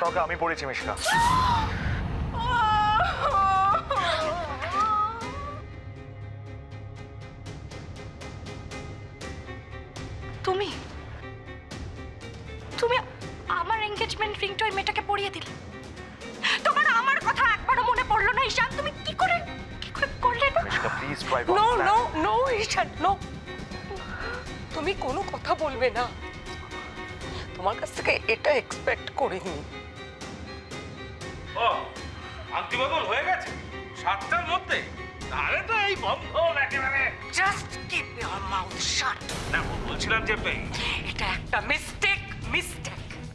ওকে আমি পড়েছি মিশকা। তুমি তুমি আমার এনগেজমেন্ট রিংটা ওই মেয়েটাকে পরিয়ে দিলে। তোমার আমার কথা একবারও মনে পড়লো না ঈশান? তুমি কি করে করলে না? Mishka please try. No no no Ishan, no. তুমি কোনো কথা বলবে না, তোমার কাছ থেকে এটা এক্সপেক্ট করিনি। ও আংটি বদল হয়ে গেছে 7টার মধ্যে? তাহলে তো এই বন্ধ একেবারে। জাস্ট কিপ ইওর মাউথ শাট। না বলছিলাম যে এটা একটা মিস্টেক।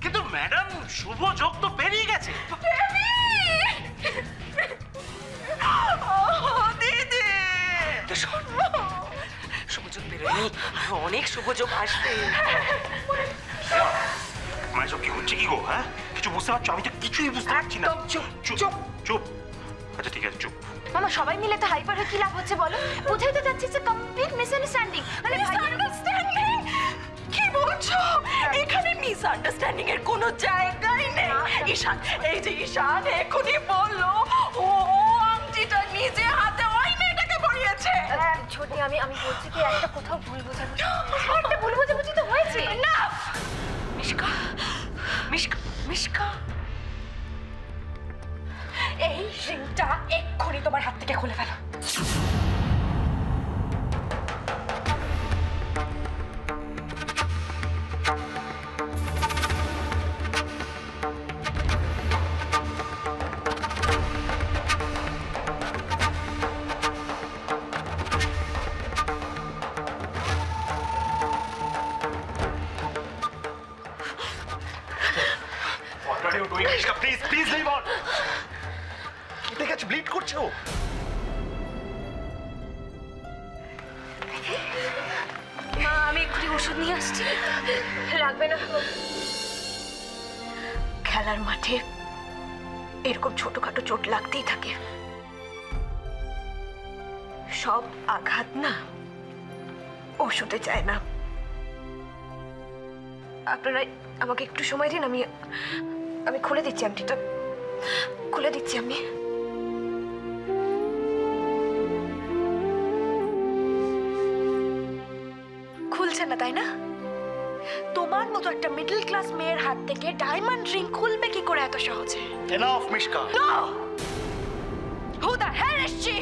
কিন্তু ম্যাডাম শুভ যোগ তো পেরিয়ে গেছে। দিদি শুভযোগ বেরোয়নি, অনেক শুভযোগ আসবে। মানে সব কি হচ্ছে কি গো? হ্যাঁ কিছু বুঝতে পারছো? আমি তো কিছুই বুঝতে পারছি না। চুপ চুপ চুপ। আচ্ছা ঠিক আছে চুপ। মামা সবাই মিলে তো হাইপার হয়ে কি লাভ হচ্ছে বলো? বোঝাই তো যাচ্ছে যে কমপ্লিট মিসআন্ডারস্ট্যান্ডিং। মানে মিসআন্ডারস্ট্যান্ডিং? কি বলছো? এখানে মিসআন্ডারস্ট্যান্ডিং এর কোনো জায়গাই নেই। ঈশান, এই যে ঈশান এখনই বললো ও আংটিটা নিজে হাতে ওই মেয়েটাকে পরিয়েছে। ছোটি আমি বলছি কি একটা কোথাও ভুল বোঝাবুঝি, একটা ভুল বোঝাবুঝি তো হয়েছে না। মিশকা মিশকা মিশকা, এই রিংটা এক্ষুনি তোমার হাত থেকে খুলে ফেলো। Please please live on. ঠিক আছে ব্লিড করছে ও। মা আমি একটু ওষুধ নিয়ে আসছি, লাগবে না। খেলার মাঠে এরকম ছোটখাটো চোট লাগতেই থাকে, সব আঘাত না ওষুধে চায় না। আপনারা আমাকে একটু সময় দিন, আমি খুলে দিচ্ছি আংটিটা, খুলে দিচ্ছি আমি। খুলছে না তাই না? তোমার মতো একটা মিডল ক্লাস মেয়ের হাত থেকে ডায়মন্ড রিং খুলবে কি করে এত সহজে? Enough Mishka. No! Who the hell is she?